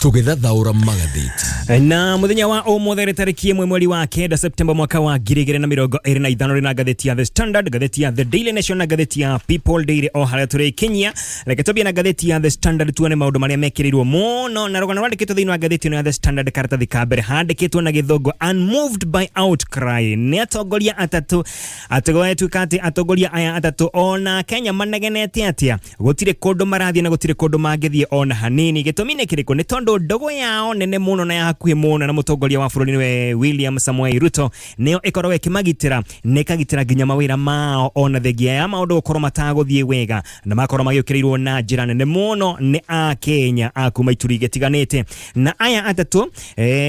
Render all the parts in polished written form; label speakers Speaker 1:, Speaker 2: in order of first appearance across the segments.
Speaker 1: Tũgĩthathaũra magathĩti.
Speaker 2: Na muthenya wa ũmũthĩ tarĩki 1 mweri wa 9 Septemba mwaka wa 2025 rĩna ngathĩti ya The Standard, ngathĩti ya The Daily Nation na ngathĩti ya People Daily o harĩa tũrĩ Kenya. Reke tũbie na ngathĩti ya The Standard tuone maũndũ marĩa mekĩrĩirwo mũno na rũgano rwandĩkĩtwo thĩinĩ wa ngathĩti ĩno ya The Standard karatathi ka mbere handĩkĩtwo na gĩthũngũ unmoved by outcry. Nĩ atongoria atatũ atũgũetuĩka atĩ atongoria aya atatũ ona Kenya manegenete atĩa gũtirĩ kũndũ marathiĩ na gũtirĩ kũndũ mangĩthiĩ ona hanini. Gĩtũmi nĩ kĩrĩkũ? Nĩ tondũ ndogo yao nene mũno na ya hakuhĩ mũno na mũtongoria wa bũrũri we William Samoei Ruto nĩyo ĩkoragwo ĩkĩmagitĩra na ĩkagitĩra nginya mawĩra mao ona thengia ya maũndũ gũkorwo matagũthiĩ wega na makorwo magĩũkĩrĩirwo na njĩra nene mũno nĩ a Kenya a kuma ituri gĩtiganĩte. Na aya atatũ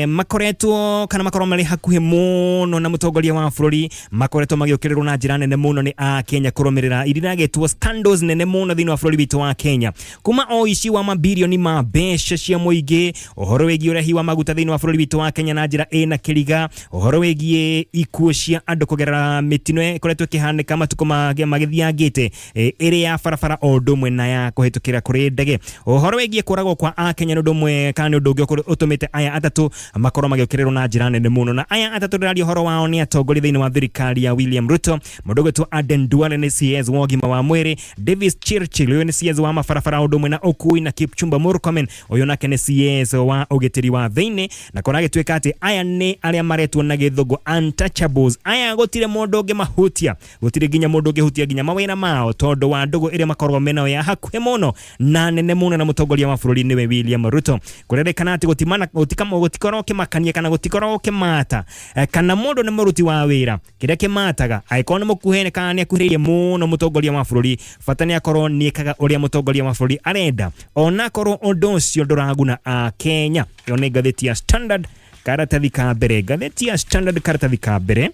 Speaker 2: makoretwo kana makorwo marĩ hakuhĩ mũno na mũtongoria wa bũrũri makoretwo magĩũkĩrĩrwo na njĩra nene mũno nĩ a Kenya kũrũmĩrĩra irinagĩtwo scandals nene mũno thĩinĩ wa bũrũri witũ wa Kenya, kuma o ici wa mabilioni ma mbeca cia mũingĩ, ũhoro wĩgiĩ ũrehi wa maguta thĩinĩ wa bũrũri witũ wa Kenya na njĩra ĩna kĩriga, ũhoro wĩgiĩ ikuũ cia andũ kũgerera mĩtino ĩkoretwo ĩkĩhanĩka matukũ magĩthiangĩte ĩrĩ ya barabara o ũndũ ũmwe na ya kũhĩtũkĩra kũrĩ ndege, ũhoro wĩgiĩ kũragwo kwa a Kenya nĩ ũndũ ũmwe kana nĩ ũndũ ũngĩ ũtũmĩte aya atatũ makorwo magĩũkĩrĩrwo na njĩra nene mũno. Na aya atatũ ndĩraria ũhoro wao nĩ atongoria thĩinĩ wa thirikari ya William Ruto, mũndũ ũgwĩtwo Aden Duale nĩ CS wa ũgima wa mwĩrĩ, Davis Chirchir ũyũ nĩ CS wa mabarabara ũndũ ũmwe na ũkui, na Kipchumba Murkomen ũyũ nake nĩ CS wa ũgitĩri wa thĩinĩ, na kona gĩtuĩka atĩ aya nĩ arĩa maretwo na gĩthũngũ untouchables. Aya gũtirĩ mũndũ ũngĩ mahutia, gũtirĩ nginya mũndũ ũngĩ hutia nginya mawĩra mao tondũ wa ndũgũ ĩrĩa makoragwo mena ya hakuhĩ mũno na nene mũno na mũtongoria wa bũrũri nĩwe William Ruto. Kũrerĩkana atĩ gũtikorwo kĩmakania kana gũtikorwo kĩmata kana mũndũ nĩ mũruti wa wĩra, kĩrĩa kĩmataga angĩkorwo nĩ mũkuhĩ kana nĩ akuhĩrĩirie mũno mũtongoria wa bũrũri, bata nĩ akorwo nĩekaga ũrĩa mũtongoria wa bũrũri arenda ona korwo ũndũ ũcio ndũraguna a Kenya. Yo nĩ ngathĩti ya Standard karatathi ka mbere, ngathĩti ya Standard karatathi ka mbere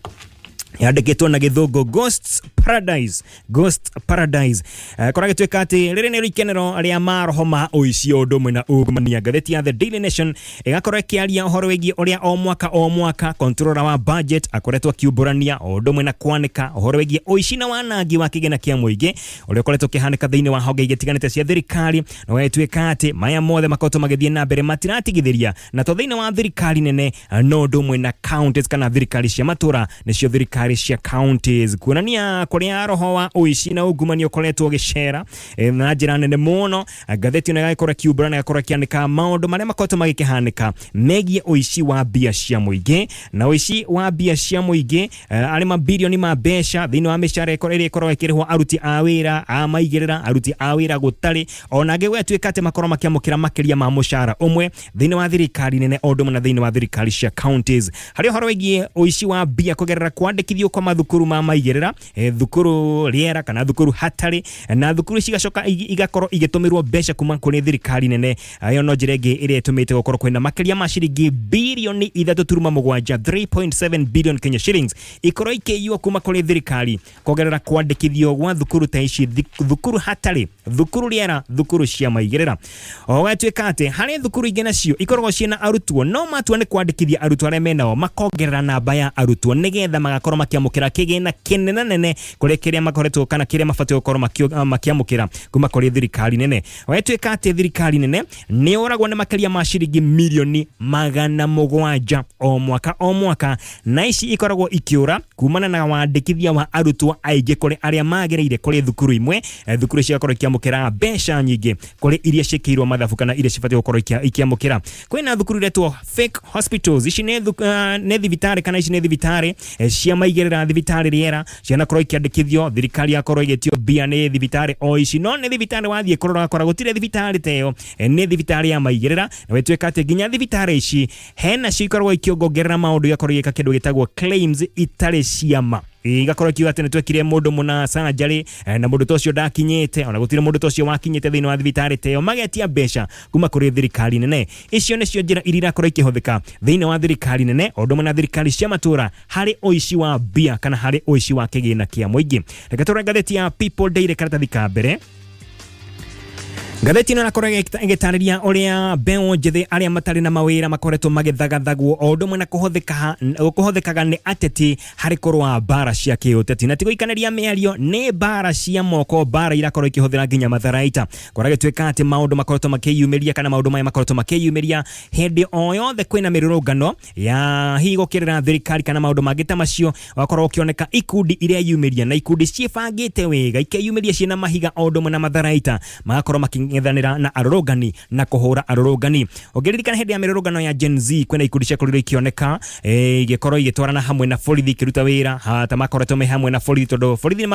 Speaker 2: yandĩkĩtwo na gĩthũngũ Ghosts Paradise. Kora gĩtuĩka atĩ rĩrĩ nĩ rĩkenero arĩa maroho ma ũici ũndũ ũmwe na ungumania. Ngathĩti ya The Daily Nation ĩgakorwo ĩkĩaria ũhoro wĩgiĩ ũrĩa o mwaka controller wa budget akoretwo akiumbũrania ũndũ ũmwe na kwanĩka ũhoro wĩgiĩ ũici na wanangi wa kĩgĩna kĩa mũingĩ ũrĩa ũkoretwo ũkĩhanĩka thĩinĩ wa honge igĩtiganĩte cia thirikari, na gũtuĩka atĩ maya mothe makoretwo magĩthiĩ na mbere matiratigithĩria na to thĩinĩ wa thirikari nene no ũndũ ũmwe na counties kana thirikari cia matũra nĩcio thirikari cia counties, kuonania kũrĩa roho wa ũici na ungumania ũkoretwo ũgĩcera na njĩra nene mũno. Ngathĩti ĩno ĩgakorwo ĩkiumbũra na ĩgakorwo ĩkĩandĩka maũndũ marĩa makoretwo magĩkĩhanĩka megiĩ ũici wa mbia cia mũingĩ, na ũici wa mbia cia mũingĩ arĩ mabilioni ma mbeca thĩinĩ wa mĩcara ĩrĩa ĩkorwo ĩkĩrĩhwo aruti a wĩra a maigĩrĩra, aruti a wĩra gũtarĩ ona angĩ gwatuĩka atĩ makorwo makĩamũkĩra makĩria ma mũcara ũmwe thĩinĩ wa thirikari nene o ũndũ ũmwe na thĩinĩ wa thirikari cia counties. Harĩ ũhoro wĩgiĩ ũici wa mbia kũgerera kwandĩkithio kwa mathukuru ma maigĩrĩra, thukuru rĩera kana thukuru hatarĩ, na thukuru cigacoka igakorwo igĩtũmĩrwo mbeca kuma kũrĩ thirikari nene. Ayo no njĩra ĩngĩ ĩrĩa ĩtũmĩte gũkorwo kwĩna makĩria ma ciringi bilioni 3.7 3.7 billion Kenya shillings ikorwo ikĩiywo kuma kũrĩ thirikari kũgerera kwandĩkithio gwa thukuru ta ici, thukuru hatarĩ, thukuru rĩera, thukuru cia maigĩrĩra. O gatuĩka atĩ harĩ thukuru ingĩ nacio ikoragwo ciĩna arutwo no matua nĩ kwandĩkithia arutwo arĩa menao makongerera namba ya arutwo nĩgetha magakorwo makĩamũkĩra kĩgĩna kĩnene nene kũrĩ kĩrĩa makoretwo kana kĩrĩa mabatiĩ gũkorwo makĩamũkĩra kuma kũrĩ thirikari nene. Watuĩka atĩ thirikari nene nĩ ũragwo nĩ makĩria ma ciringi milioni 700 o mwaka, na ici ikoragwo ikiũra kumana na wandĩkithia wa arutwo aingĩ kũrĩ arĩa magĩrĩire kũrĩ thukuru imwe, thukuru cigakorwo ikiamũkĩra mbeca nyingĩ kũrĩ iria ciĩkĩirwo mathabu kana iria cibatiĩ gũkorwo ikiamũkĩra. Kwĩna thukuru iretwo fake hospitals, ici nĩ thibitarĩ kana ici nĩ thibitarĩ cia maigĩrĩra, thibitarĩ rĩera cianakorwo ikiandĩkithio, thirikari yakorwo igĩtio mbia nĩ thibitarĩ o ici, no nĩ thibitarĩ wathiĩ kũrora akora gũtirĩ thibitarĩ teo, nĩ thibitarĩ ya maigĩrĩra. Na wetuĩka atĩ nginya thibitarĩ ici hena cikoragwo ikiongongerera maũndũ igakorwo igĩka kĩndũ gĩtagwo claims itarĩ ciama, igakorwo kiuga atĩ nĩtwekire mũndũ mũna sanjarĩ na mũndũ tocio ndakinyĩte ona gũtirĩ mũndũ tocio wakinyĩte thĩinĩ wa thibitarĩ teo, magetia mbeca kuma kũrĩ thirikari nene. Icio nĩcio njĩra iria irakorwo ikĩhũthĩka thĩinĩ wa thirikari nene o ũndũ ũmwe na thirikari cia matũra harĩ ũici wa mbia kana harĩ ũici wa kĩgĩna kĩa mũingĩ. Reke tũrore ngathĩti ya People Daily karatathi ka mbere. Ngathĩti ĩno ĩrakorwo ĩgĩtarĩria ũrĩa mbeũ njĩthĩ arĩa matarĩ na mawĩra makoretwo magĩthagathagwo o ũndũ ũmwe na kũhũthĩkaga nĩ ateti harĩ kũrũa mbara cia kĩũteti, na ti gũikanĩria mĩario nĩ mbara cia moko, mbara irakorwo ikĩhũthĩra nginya matharaita, kũrĩa gũtuĩka atĩ maũndũ makoretwo makĩyumĩria kana maũndũ maya makoretwo makĩyumĩria hĩndĩ o yothe kwĩna mĩrũrũngano ya hihi gũkĩrĩra thirikari kana maũndũ mangĩ ta macio, wakorwo ũkĩoneka ikundi iria yumĩria na ikundi ciĩbangĩte wega ikeyumĩria ciĩna mahiga o ũndũ ũmwe na matharaita, magakorwo makĩng'ethanĩra na arũrũngani na kũhũra arũrũngani. Ũngĩririkana hĩndĩ ya mĩrũrũngano ya Gen Z kwĩna ikundi ciakorirwo ikĩoneka igĩkorwo igĩtwarana hamwe na borithi ikĩruta wĩra, hata makoretwo me hamwe na borithi tondũ borithi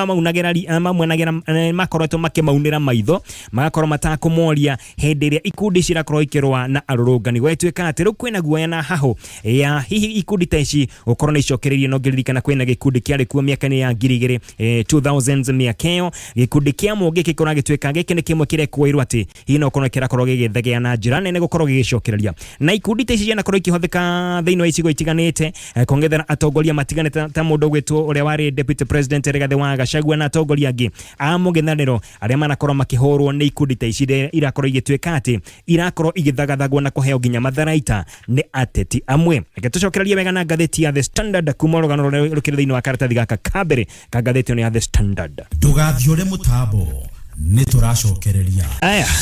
Speaker 2: makoretwo makĩmaunĩra maitho, magakorwo matakũmoria hĩndĩ ĩrĩa ikundi cirakorwo ikĩrũa na arũrũngani. Gwatuĩka atĩ rĩu kwĩna guoya na hahũ ya hihi ikundi ta ici gũkorwo nĩ icokereirie. No ngĩririkana kwĩna gĩkundi kĩarĩ kuo mĩaka-inĩ ya 2000s mĩaka ĩyo, gĩkundi kĩa mũngĩ gĩkorwo gĩtuĩka gĩkĩ nĩ kĩmwe kĩrekwĩrwo atĩ hihi no korwo kĩrakorwo gĩgĩthegea na njĩra nene gũkorwo gĩgĩcokereria, na ikundi ta ici cianakorwo ikĩhũthĩka thĩinĩ wa icigo itiganĩte kũng'ethera atongoria matiganĩte ta mũndũ gwĩtwo ũrĩa warĩ deputy president Rigathĩ wa Gachagua na atongoria angĩ a mũng'ethanĩro arĩa manakorwo makĩhũrwo nĩ ikundi ta ici irakorwo igĩtuĩka atĩ irakorwo igĩthagathagwo na kũheo nginya matharaita nĩ ateti amwe. Reke tũcokererie wega na ngathĩti ya The Standard kuma rũgano rũkĩrĩ thĩinĩ wa karatathi gaka kabere ka ngathĩti ĩno ya The Standard.
Speaker 1: Ndũgathiũre mũtambo nĩ tũracokereria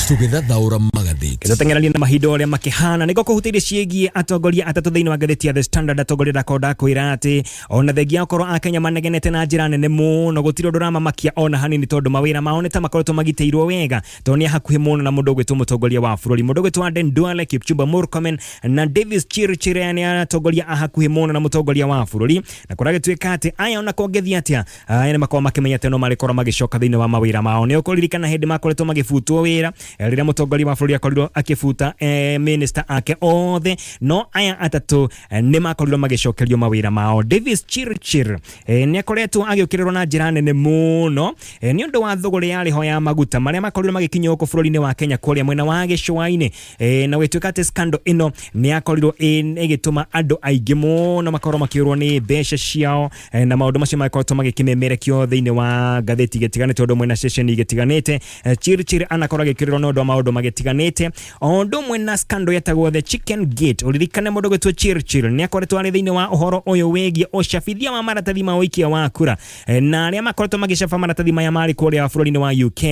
Speaker 1: tũgĩthathaũra magathĩti
Speaker 2: tũteng'erania na mahinda ũrĩa makĩhana nĩguo kũhutĩria ciĩgiĩ atongoria atatũ thĩinĩ wa ngathĩti ya The Standard. Atongoria ndakorwo kwĩra atĩ ona thengia okorwo Akenya manegenete na njĩra nene mũno, gũtirĩ ũndũ ũramamakia ona hanini tondũ mawĩra mao nĩ ta makoretwo magitĩirwo wega, tondũ nĩ hakuhĩ mũno na mũndũ ũgwĩtwo mũtongoria wa bũrũri, mũndũ ũgwĩtwo Aden Duale, Kipchumba Murkomen na Davis Chirchir nĩ atongoria a hakuhĩ mũno na mũtongoria wa bũrũri, na kũrĩa gũtuĩka atĩ aya ona kuongethia atĩa nĩ makorwo makĩmenya atĩ no marĩkorwo magĩcoka thĩinĩ wa mawĩra mao. Nĩ ũkũririkana hĩndĩ makoretwo magĩbutwo wĩra rĩrĩa mũtongoria wa bũrũri akorirwo akĩbuta minister ake othe, no aya atatũ nĩ makorirwo magĩcokerio mawĩra mao. Davis Chirchir nĩ akoretwo agĩũkĩrĩrwo na njĩra nene mũno nĩ ũndũ wa thogora yarĩ ho ya maguta marĩa makorirwo magĩkinywo gũkũ bũrũri-inĩ wa Kenya kũrĩa mwena wa gĩcũa-inĩ, na gũtuĩka atĩ scandal ĩno nĩ yakorirwo ĩgĩtũma andũ aingĩ mũno makorwo makĩũrwo nĩ mbeca ciao, na maũndũ macio makoretwo magĩkĩmemerekio thĩinĩ wa ngathĩti gĩtiganĩte ũndũ ũmwe na ceceni gĩtiganĩte. Chirchir anakorwo agĩkĩrĩrwo nĩ ũndũ wa maũndũ magĩtiganĩte o ũndũ ũmwe na scandal yetagwo the Chicken Gate. Ũririkane mũndũ gwĩtwo Chirchir nĩ akoretwo arĩ thĩinĩ wa ũhoro ũyũ wĩgiĩ ũcabithia wa maratathi ma ũikia wa kura, na arĩa makoretwo magĩcaba maratathi maya marĩ kũrĩa bũrũri-inĩ wa UK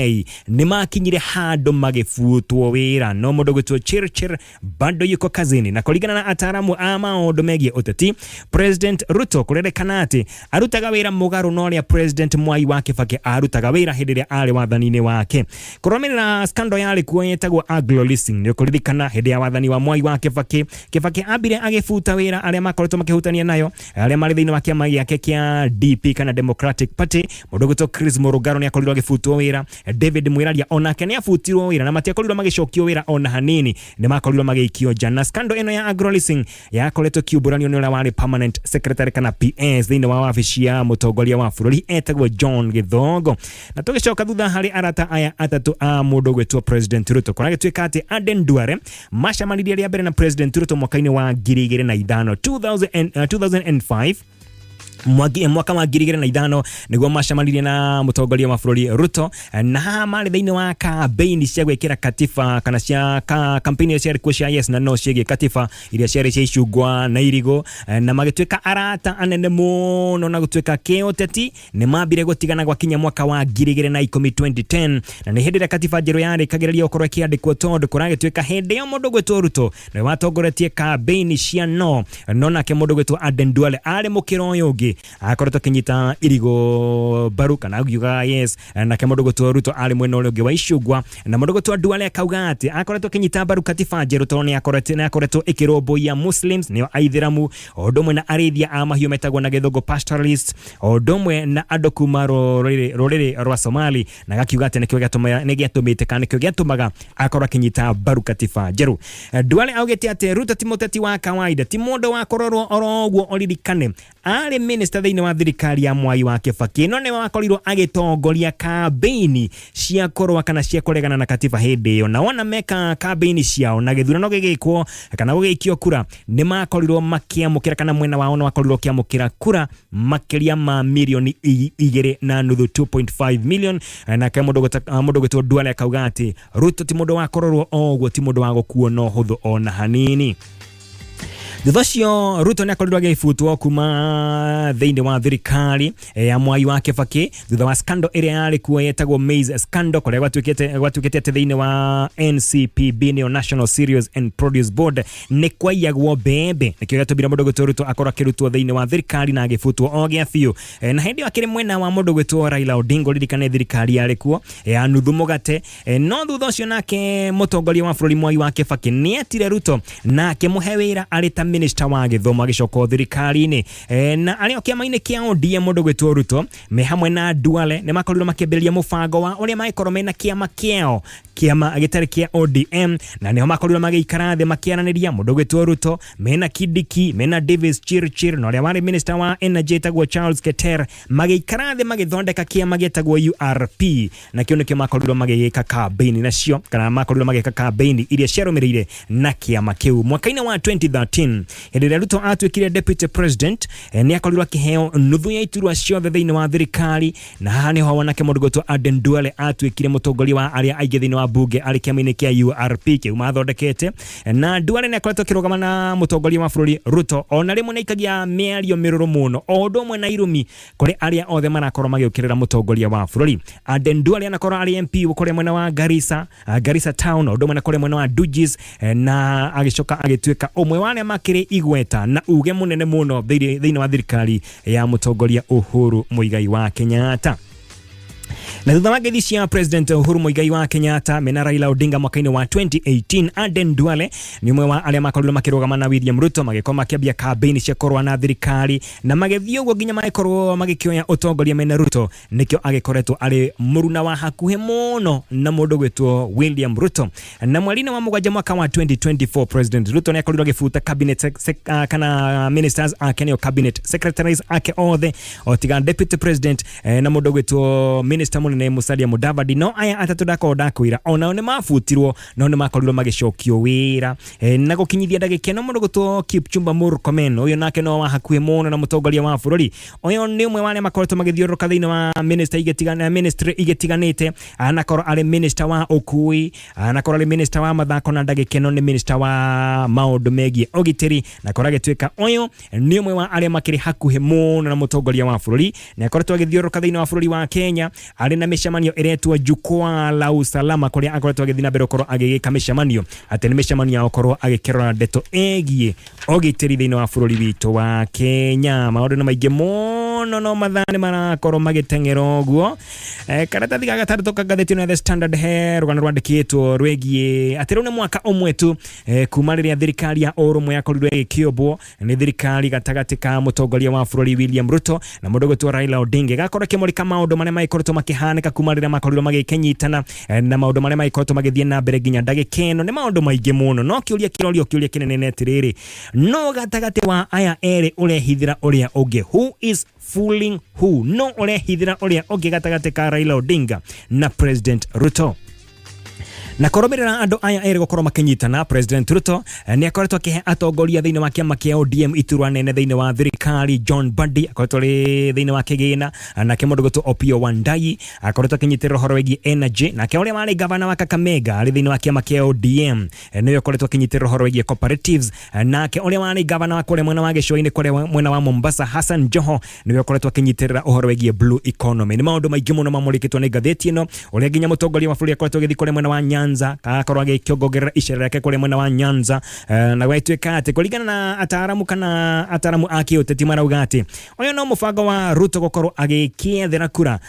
Speaker 2: nĩ makinyire handũ magĩbutwo wĩra, no mũndũ gwĩtwo Chirchir bado yuko kazini. Na kũringana na ataaramu a maũndũ megiĩ ũteti, President Ruto kũrerĩkana atĩ arutaga wĩra mũgarũ na ũrĩa President Mwai wa Kibaki arutaga wĩra hĩndĩ ĩrĩa arĩ wathani-inĩ wake. Kũrũmĩrĩra scandal yarĩ kuo yetagwo Agro Leasing, nĩ ũkũririkana hĩndĩ ya wathani wa Mwai wa Kibaki ambire agĩbuta wĩra arĩa makoretwo makĩhutania nayo, arĩa marĩ thĩinĩ wa kĩama gĩake kĩa DP kana Democratic Party. Mũndũ gwĩtwo Chris Mũrũngaro nĩ akorirwo agĩbutwo wĩra, David Mwiraria onake nĩ abutirwo wĩra na matiakorirwo magĩcokio wĩra ona hanini, nĩ makorirwo magĩikio nja. Na scandal ĩno ya Agro Leasing yakoretwo kiumburanio nĩ ũrĩa warĩ permanent secretary kana PS thĩinĩ wa wabici ya mũtongoria wa bũrũri etagwo John Gĩthongo. Na tũgĩcoka thutha harĩ arata aya atatũ a mũndũ gwĩtwo President Ruto, kũrĩa gũtuĩka atĩ Aden Duale macemanirie rĩa mbere na President Ruto mwaka-inĩ wa 2005 mwaka wa 2005 nĩguo macemanirie na mũtongoria wa bũrũri Ruto, na haha marĩ thĩinĩ wa campaign cia gwĩkĩra katiba kana cia campaign iria ciarĩ kuo cia yes na no ciĩgiĩ katiba iria ciarĩ cia icungwa na irigũ, na magĩtuĩka arata anene mũno na gũtuĩka kĩũteti nĩ mambire gũtigana gwakinya mwaka wa 2010, na nĩ hĩndĩ ĩrĩa katiba njerũ yarĩkagĩrĩria gũkorwo ĩkĩandĩkwo, tondũ kũragĩtuĩka hĩndĩ ĩyo mũndũ gwĩtwo Ruto nĩ watongoretie campaign cia no nake mũndũ gwĩtwo Aden Duale arĩ mũkĩra ũyũ ũngĩ akoretwo kĩnyita irigo baru kana agiuga yes, nake mũndũ gwĩtwo Ruto arĩ mwena ũrĩa ũngĩ wa icungwa, na mũndũ gwĩtwo Duale akauga atĩ akoretwo kĩnyita baru katiba njerũ tondũ nĩ akoretwo ĩkĩrũmbũiya Muslims nĩo Aithĩramu, o ũndũ ũmwe na arĩithia a mahiũ metagwo na gĩthũngũ pastoralists, o ũndũ ũmwe na andũ kuma rũrĩrĩ rwa Somali, na gakiuga atĩ nĩ gĩatũmĩte kana nĩkĩo gĩatũmaga akorwo akĩnyita baru katiba njerũ. Duale augĩte atĩ Ruto ti mũteti wa kawaida, ti mũndũ wa kũrorwo oro ũguo. Ũririkane ari minister thiini wa thirikari ya Mwai wa Kibaki no ni wakorirwo agitongoria kampeni cia korwa kana cia kuregana na katiba hindi yo na wona meka kampeni ciao na githurano gigikwo kana gugikio kura ni makorirwo makiamukira kana mwena wao no wakorirwo kiamukira kura makiria ma milioni 2.5 million na kama mundu gitwo Duale akauga ati Ruto ti mundu wa kororwo ogwo ti mundu wa gukuo no huthu ona hanini. Thuthacio Ruto ni akorirwo agifutwo kuma thiini wa thirikari ya Mwai wa Kibaki thutha wa scandal iria yari kuo yetagwo maize scandal kuria gwatuikite ati thiini wa NCPB ni National Cereals and Produce Board ni kwaiyagwo bembe nikio gatubira mundu gitwo Ruto akorwo akirutwo thiini wa thirikari na agifutwo ogia fiu na hindi akiri mwena wa mundu gitwo Raila Odinga ririkane thirikari yari kuo ya nuthu mugate no thuthacio nake mutongoria wa bururi Mwai wa Kibaki ni atire Ruto na akimuhe wira ari ta minister wa githomo agicoko thirikari-ini na ario kiama-ini kia ODM mundu gwitwo Ruto me hamwe na Duale ni makorirwo makĩambĩrĩria mũbango wa uria maikorwo mena kiama kiao kiama agitari kia ODM na niho makorirwo magĩikara thĩ makiaranĩria mundu gwitwo Ruto mena Kidiki mena Davis Chirchir na uria wari minister wa energy tagwo Charles Keter magĩikara thĩ magĩthondeka kiama gĩtagwo URP na kĩo nĩkĩo makorirwo magĩgĩka kampeni nacio kana makorirwo magĩka kampeni iria ciarũmĩrĩire na kiama kĩu mwaka-inĩ wa 2013 hĩndĩ Ruto atuĩkire deputy president ni akorirwo akĩheo nuthu ya iturwa ciothe thĩinĩ wa thirikari na haha nĩho wanake mũndũ gwĩtwo Aden Duale atuĩkire mũtongoria wa arĩa aingĩ thĩinĩ wa bunge arĩ kĩama-inĩ kĩa URP kĩu mathondekete na Duale nĩ akoretwo akĩrũgama na mũtongoria wa bũrũri Ruto ona rĩmwe nĩ aikagia mĩario mĩrũrũ mũno o ũndũ ũmwe na irumi kũrĩ arĩa othe marakorwo magĩũkĩrĩra mũtongoria wa bũrũri. Aden Duale anakorwo arĩ MP kũrĩa mwena wa Garissa town o ũndũ ũmwe na kũrĩa mwena wa Dujis na agĩcoka agĩtuĩka ũmwe wa arĩa makĩrĩ igweta na uge munene muno thiini wa thirikari ya mutongoria Uhuru Muigai wa Kenyatta. Na thutha wa gethi cia President Uhuru Muigai wa Kenyatta mena Raila Odinga mwaka-inĩ wa 2018 Aden Duale ni umwe wa arĩa makorirwo makĩrũgama na William Ruto magĩkorwo makĩambia kampeni cia korwa na thirikari na magĩthiĩ ũguo nginya magĩkorwo magĩkĩoya ũtongoria mena Ruto nĩkĩo agĩkoretwo arĩ mũruna wa hakuhĩ mũno na mũndũ gwĩtwo William Ruto na mweri-inĩ wa mũgwanja mwaka wa 2024 President Ruto nĩ akorirwo agĩbuta cabinet kana ministers ake nĩo cabinet secretaries ake othe otiga deputy president na mũndũ gwĩtwo minister munene Musalia Mudavadi no aya atatu ndakwira ona ne mafutirwo no ne makorirwo magĩcokio wĩra na gũkinyithia ndagĩka no mũndũ gwĩtwo Kipchumba Murkomen uyu nake no wa hakuhĩ mũno na mũtongoria wa bũrũri uyu nĩ ũmwe wa arĩa makoretwo magĩthiũrũrũka thĩinĩ wa ministry igĩtiganĩte anakorwo arĩ minister wa ũkui anakorwo arĩ minister wa mathako na ndagĩka no nĩ minister wa maũndũ megiĩ ũgitĩri na korwo agĩtuĩka uyu nĩ ũmwe wa arĩa makĩrĩ hakuhĩ mũno na mũtongoria wa bũrũri na akoretwo agĩthiũrũrũka thĩinĩ wa bũrũri wa Kenya arĩ na mĩcemanio iretwo jukwaa la usalama kuria akoretwo agĩthiĩ na mbere gũkorwo agĩgĩka mĩcemanio atĩ nĩ mĩcemanio ya gũkorwo agĩkerora ndeto ĩgiĩ ũgitĩri thĩinĩ wa bũrũri witũ wa Kenya. Maũndũ nĩ maingĩ mũno no mathani marakorwo magĩteng'era ũguo karatathi ga gatarũ ka ngathĩti ya The Standard he rũgano rwandĩkĩtwo rwĩgiĩ atĩ rĩu nĩ mwaka ũmwe tu kuma rĩrĩa thirikari ya ũrũmwe yakorirwo ĩgĩkĩũmbwo nĩ thirikari gatagatĩ ka mũtongoria wa bũrũri William Ruto na mũndũ gwĩtwo Raila Odinga gakorwo kĩmũrĩka maũndũ marĩa maikoretwo makĩhanĩka kuma rĩrĩa makorirwo magĩkenyitana na maũndũ marĩa maikoretwo magĩthiĩ na mbere nginya ndagĩka ĩno nĩ maũndũ maingĩ mũno no kĩũria kĩnene atĩrĩrĩ no gatagatĩ wa aya erĩ ũrehithĩra ũrĩa ũngĩ who is fooling who no ũrehithĩra ũrĩa ũngĩ gatagatĩ ka Raila Odinga na President Ruto. Na koromerera andu aya eri gukorwo makinyitana President Ruto ni akoretwo akihe atongoria thiini wa kiama kia ODM iturwa nene thiini wa thirikari John Badi akoretwo ri thiini wa kigina na kimundu gwitwo Opiyo Wandayi akoretwo akinyitirira horo wegi energy na kia uria wari governor wa Kakamega ari thiini wa kiama kia ODM niwe akoretwo akinyitirira horo wegi cooperatives na kia uria wari governor wa kule mwena wa Gicũa-inĩ kule mwena wa Mombasa Hassan Joho niwe akoretwo akinyitirira uhoro wegi blue economy. Ni maundu maingi muno mamurikitwo ni ngathĩti ĩno uria nginya mutongoria wa bũrũri akoretwo agĩthiĩ kule mwena wa Nyanza akakorwo agĩkiongerera icera rĩake kũrĩa mwena wa Nyanza na gwaituĩka atĩ kũringana na ataramu a kĩũteti marauga atĩ ũyũ no mũbango wa Ruto gũkorwo agĩkĩethera kura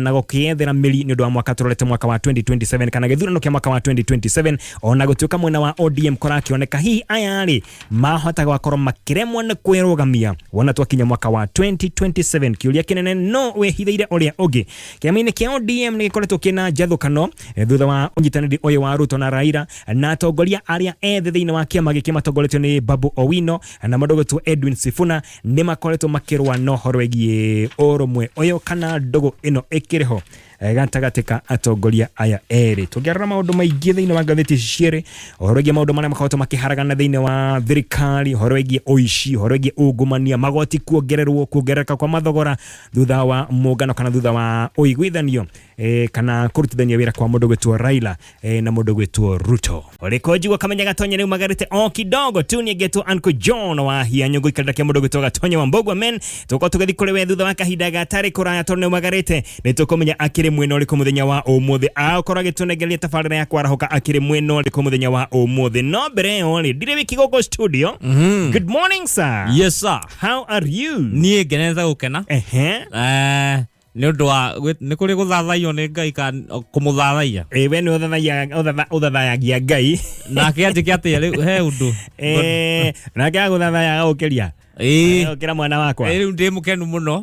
Speaker 2: na gũkĩethera mĩri nĩ ũndũ wa mwaka tũrorete mwaka wa 2027 kana gĩthurano kĩa mwaka wa 2027 ona gũtuĩka mwena wa ODM kũrakĩoneka hihi aya rĩ mahota gũkorwo makĩremwo nĩ kwĩrũgamia wona twakinya mwaka wa 2027 kĩũria kĩnene no wĩhithĩire ũrĩa ũngĩ kĩama-inĩ kĩa ODM nĩ gĩkoretwo kĩna njathũkano thutha wa ũnyitanĩri oyo wa Ruto na Raila na atongoria aria ethĩ thĩinĩ wa kĩama gĩkĩ matongoretio nĩ Babu Owino na mũndũgwĩtwo Edwin Sifuna nĩ makoretwo makĩrũa na ũhoro wĩgiĩ ũrũmwe ũyũ kana ndũgũ ĩno ĩkĩrĩho gatagatĩ ka atongoria aya erĩ. Tũngĩarora maũndũ maingĩ thĩinĩ wa ngathĩti cierĩ, ũhoro wĩgiĩ maũndũ marĩa makoretwo makĩharagana thĩinĩ wa thirikari, ũhoro wĩgiĩ ũici, ũhoro wĩgiĩ ungumania, magoti kuongerereka kwa mathogora thutha wa mũngano kana thutha wa ũiguithanio kana kũrutithania wĩra kwa mũndũ gwĩtwo Raila na mũndũ gwĩtwo Ruto. Ũrĩkũ njigua kamenya gatonye nĩ umagarĩte o kidogo tu nĩ getwo Uncle John wa hianyo gũikarĩra kĩa mũndũ gwĩtwo Gatonye wa MBUGUA men tũkorwo tũgĩthiĩ kũrĩ we thutha wa kahinda gatarĩ kũraya tondũ nĩ umagarĩte nĩ tũkũmenya akĩrĩ mwena ũrĩkũ mũthenya wa ũmũthĩ akorwo agĩtũnengeria tabarĩra ya kwarahoka akĩrĩ mwena ũrĩkũ mũthenya wa ũmũthĩ. No mbere ĩyo rĩ ndirĩ wiki gũkũ studio. Good morning sir.
Speaker 3: Yes sir.
Speaker 2: How are you?
Speaker 3: Niĩ ngenete gũkena. Nĩ ũndũ wa nĩ kũrĩ gũthathaio nĩ Ngai ka kũmũthathaia.
Speaker 2: We nĩ ũthathayagia Ngai
Speaker 3: nake anjĩke atĩa rĩu he ũndũ
Speaker 2: nake agũthathayaga gũkĩria gũkĩra mwana wakwa
Speaker 3: rĩu ndĩ mũkenu mũno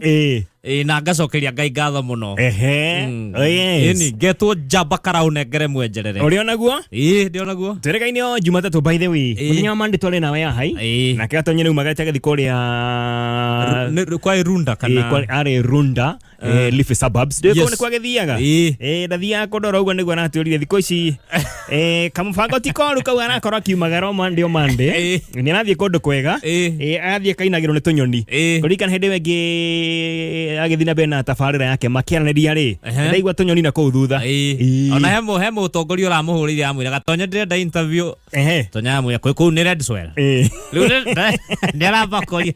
Speaker 3: na ngacokeria Ngai ngatho mũno. Ĩni ngetwo njamba karaũ nengere mwenjerere.
Speaker 2: Ũrĩ onaguo?
Speaker 3: Ndĩ onaguo.
Speaker 2: Tũrĩgaine o Jumatatũ by the way. Mũthenya wa Monday twarĩ nawe hai. Nake Gatonye rĩu magarĩte agĩthiĩ kũrĩa kwa Runda kana arĩ Runda Leafy Suburbs. Ndĩkũũ nĩ kwagĩthiaga? Ndathiaga kũndora ũguo nĩguo aratũrire thikũ ici. Kamũbango ti koru kau arakorwo akiumagara o Monday nĩ arathiĩ kũndũ kwega. Arathiĩ kainagĩrwo nĩ tũnyoni. Kũririkana hĩndĩ ĩyo ĩngĩ agĩthiĩ na mbere na tabarĩra yake makĩaranĩria rĩ ndaigua tũnyoni na kũu thutha.
Speaker 3: Ona he mũtongoria ũramũhũrĩire amwĩra Gatonye ndĩrenda interview. Tonya amwĩra kũu nĩ red swell. Rĩu nĩ aramba kũria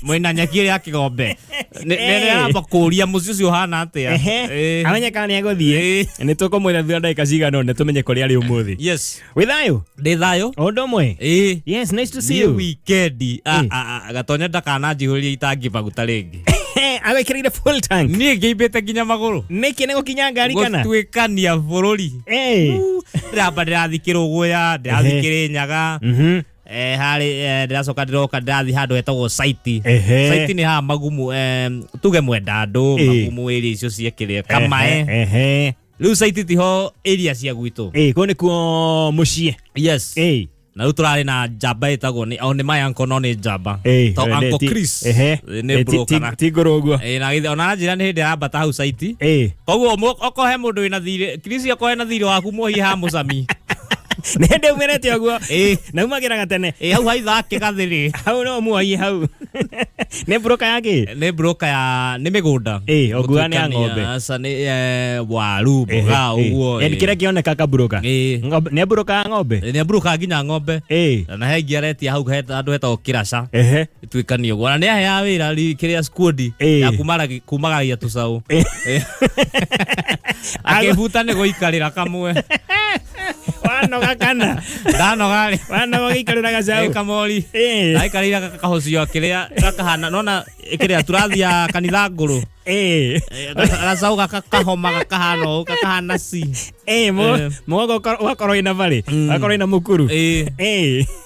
Speaker 3: mwĩna nyeki ĩrĩa ya kĩgombe. Nĩ aramba kũria mũciĩ ũcio ũhana atĩa.
Speaker 2: Amenyeka nĩ egũthiĩ nĩ tũkũmwĩra thutha ndagĩka cigana ũna tũmenye kũrĩa arĩ ũmũthĩ.
Speaker 3: Yes.
Speaker 2: Wĩ thayũ?
Speaker 3: Ndĩ thayũ.
Speaker 2: O ũndũ ũmwe? Yes, nice to see you.
Speaker 3: Weekend. Gatonye ndakananjihũrĩrie itangi maguta rĩngĩ.
Speaker 2: Agĩkĩrĩire full tank.
Speaker 3: Niĩ ngĩimbĩte nginya magũrũ.
Speaker 2: Nĩkĩ nĩ gũkinya ngari kana?
Speaker 3: Gũtuĩkania bũrũri. Ndĩramba ndĩrathikĩrwo guoya, ndĩrathikĩrĩ nyaga. Harĩ ndĩracoka ndĩroka ndĩrathiĩ handũ hetagwo site. Site nĩ haha Magumu tuge mwenda andũ Magumu area icio ciekĩrĩre Kamae. Rĩu site tiho area cia gwitũ.
Speaker 2: Kũu nĩkuo mũciĩ.
Speaker 3: Yes. Na rĩu tũrarĩ na njamba ĩtagwo nĩ my uncle no nĩ njamba to Uncle Chris nĩ broker
Speaker 2: ti ngũrũ ũguo
Speaker 3: ona njĩra nĩ hĩndĩ arambata hau site koguo okohe mũndũ wĩna thirĩ Chris okohe na thirĩ waku muohie ha mũcami
Speaker 2: nĩ hĩndĩ umĩrete ũguo na umagĩraga tene
Speaker 3: hau haithake gathĩrĩ
Speaker 2: hau no muohie hau nĩ broker yake
Speaker 3: nĩ broker ya nĩ mĩgũnda
Speaker 2: ũguo nĩ ng'ombe
Speaker 3: sasa nĩ waru mboga ũguo
Speaker 2: yani kĩrĩa kĩoneka ka broker nĩ broker ya ng'ombe
Speaker 3: nĩ broker nginya ng'ombe na he ingĩ aretia hau handũ hetagwo kĩraca ituĩkanio ũguo na nĩ ahea wĩra kĩrĩa squad ya kumagaria tũcaũ akĩbuta nĩ gũikarĩra kamwe
Speaker 2: wanoga kana
Speaker 3: ndanoga
Speaker 2: wanoga gĩikarĩra gacaũ
Speaker 3: kamori aikarĩra kahocio kĩrĩa gakahana nona kĩrĩa tũrathia kanitha ngũrũ gacaũ gakahoma gakahana si mũgogo ũgakorwo ina barĩ ũgakorwo ina mũkuru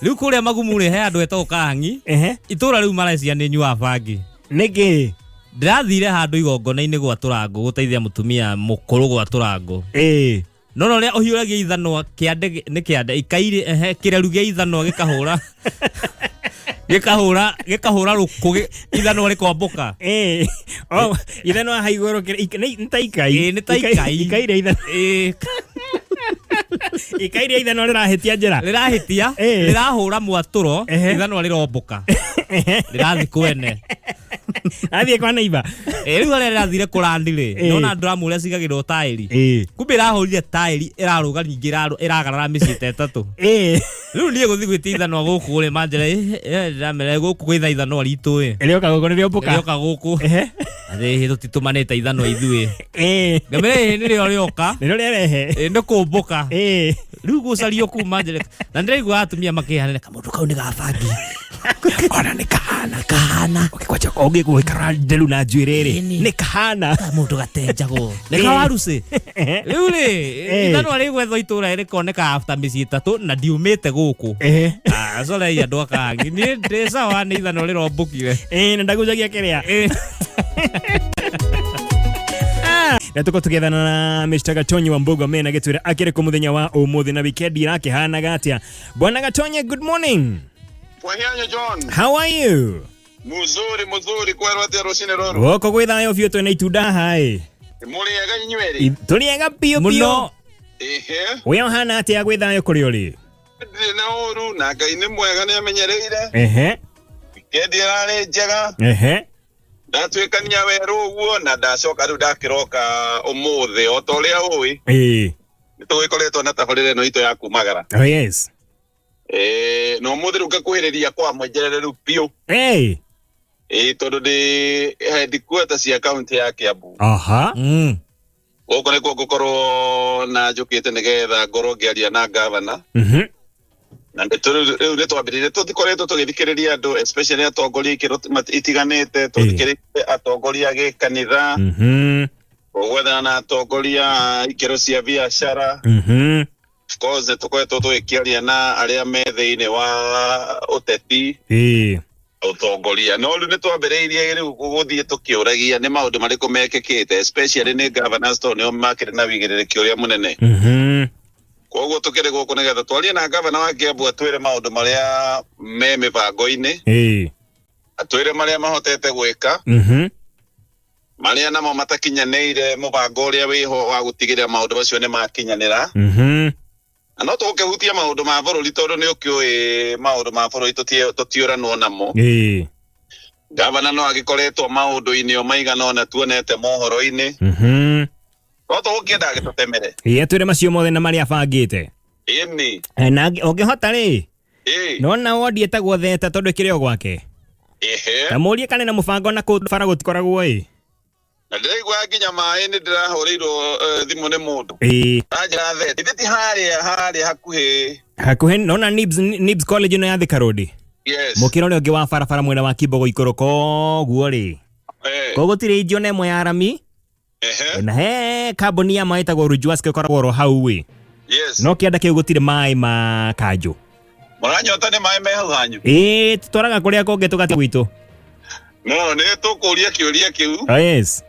Speaker 3: rĩu kũrĩa Magumu rĩ he andũ etagwo Kahangi itũra rĩu maracia nĩ nyua bangi
Speaker 2: nĩkĩ
Speaker 3: ndĩrathire handũ igongona-inĩ gwa Tũrangũ gũteithia mũtumia mũkũrũ gwa Tũrangũ no rĩa ũhiũragia ithanwa kĩande nĩ kĩande ikaire kĩreru gĩa ithanwa gĩkahũra rũkũ ithanwa rĩkwambũka
Speaker 2: ithanwa haigũrũ nĩ ta ikai
Speaker 3: nĩ ta ikai
Speaker 2: ikaire ithanwa ikaire ithanwa rĩrahĩtia njĩra
Speaker 3: rĩrahĩtia rĩrahũra mwatũro ithanwa rĩrombũka rĩrathiĩ kwene
Speaker 2: athiĩ kwa neighbor
Speaker 3: rĩu harĩa rĩrathire kũrandi rĩ nona dramu ũrĩa cigagĩrwo taĩri kumbe ĩrahũrire taĩri ĩrarũga ningĩ ĩragarara mĩciĩ ĩtatũ rĩu niĩ gũthiĩ gwĩtia ithanwa gũkũ rĩ manjĩra ndĩramera gũkũ gwĩtha ithanwa ritũ
Speaker 2: rĩoka gũkũ
Speaker 3: rĩoka gũkũ athĩ tũtitũmanĩte ithanwa ithuĩ ngamĩra nĩrĩo rĩoka
Speaker 2: nĩrĩo rĩarehe
Speaker 3: nĩ kũmbũka rĩu gũcario kuma njĩra na ndĩraigua atumia makĩhanĩra kamũndũ kau nĩ gabangi ona nĩ kahana
Speaker 2: ũngĩgũikara nderu na njuĩrĩ rĩ nĩ kahana
Speaker 3: mũndũ gatenjagwo nĩ kawarucĩ rĩu rĩ ithanwa rĩgwethwo itũra rĩkoneka after mĩciĩ ĩtatũ na ndiumĩte gũkũ sorry andũ a Kahangi niĩ ndĩ sawa nĩ ithanwa rĩrombũkire
Speaker 2: na ndagucagia kĩrĩa na tuko tugethana na Mr. Gatonye wa MBUGUA mena gitwira akire ku muthenya wa umuthi na weekend yake hana gatia. Bwana Gatonye, good morning.
Speaker 4: Bwana John,
Speaker 2: how are you?
Speaker 4: Muzuri kwero ati rosine roro.
Speaker 2: Woko gwithayo biu twina itunda hai.
Speaker 4: Muriega inyweri.
Speaker 2: Turiega pio pio. We hana ati gwithayo kuri uri.
Speaker 4: Na oru na Ngai ni mwega ni amenyereire. Weekend yale njega. Ndatwikania weru uguo na ndacoka riu ndakiroka umuthi o toria ui. Nitugikoretwo na tabarire no ito ya kumagara.
Speaker 2: Oh yes.
Speaker 4: No umuthi riu ngakuhiriria kwa mwenjerere riu pio. Tondu ndi headquarters cia county ya Kiambu. Goko nikuo ngukorwo na njukite nigetha ngorwo ngiaria na governor. Na riu nitwambiririe tutikoretwo tugithikiriria andu, especially atongoria ikiro itiganite, tuthikiririe atongoria gikanitha, gwethana na atongoria ikiro cia biashara. Of course tukoretwo tugikiaria na aria me thiini wa uteti utongoria. No riu nitwambiriirie riu guthie tukiuragia ni maundu mariku mekikite, especially ni governors to nio makire na wigiririki uria munene. Koguo tukire guku nigetha twarie na governor wa Kiambu atwire maundu maria me mibango-ini, atwire maria mahotete gwika, maria namo matakinyaneire mubango uria wiho wa gutigirira maundu macio ni makinyanira. No tukihutia maundu ma bururi tondu ni ukiui maundu ma bururi tutiuranwo namo. Governor no agikoretwo maundu-ini o maigana ona tuonete mohoro-ini. Roto ukienda gitutemere. Twire macio mothe na maria bangite. Ini. Na ungihota ri. Nona wodi etagwo theta tondu kirio gwake. Na murie kana na mubango na bara gutikoragwo na ndirigwa nginya mai ni ndirahuriirwo thimu ni mundu. Ajira theta. Ithiti haria hakuhi nona Nibs College no ya Thika Road. Yes. Mukiro ri ungi wa bara mwena wa Kibogo ikoroko guo ri. Kogo tiri jone mo ya arami. Na kambuni ya maita go Rujuas ke koragwo ro hau wi. Yes. No kianda ke gutire mai ma kanju. Muranyota ni mai me hau hanyu. Tutoraga kuria konge tukati gwitu. No, ne tukuria kiuria kiu. Oh yes.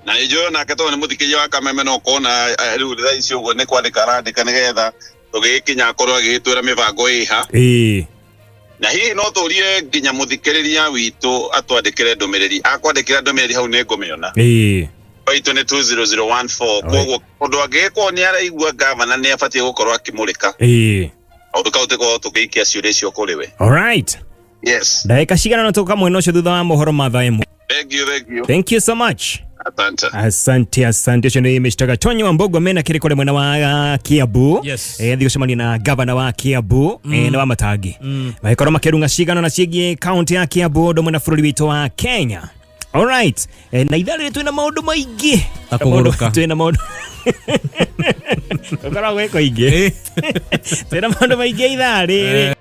Speaker 4: Na ijo na keto ni muthikije wa Kameme no kona riu thaa icio go ne kwandika randika nigetha tugikinya korwo agitwira mibango iha. Na hihi no turie nginya muthikiriria witu atwandikire ndumiriri. Akwandikira ndumiriri hau ne ngumiona. Waitu ni 20014. Koguo undu agikwo ni araigua governor ni abatie gukorwo akimurika. Undu kaute ko tugiikia ciuria icio kuri we. All right. Yes. Ndaika cigana no tuka mwena ucio thutha wa mohoro ma thaa imwe. Thank you so much. Asante chene Mr. Gatonye wa MBUGUA mena kiri kule mwena wa Kiambu.
Speaker 3: Yes.
Speaker 2: Thigo cemani na governor wa Kiambu na wa Matangi. Maikoro makerunga cigana na cigie county ya Kiambu ndo mwena bururi witu wa Kenya. All right. Na idhari twina maundu maingi.
Speaker 3: Takuguruka.
Speaker 2: Twina maundu. Ukora weko ingi. Twina maundu maingi idhari.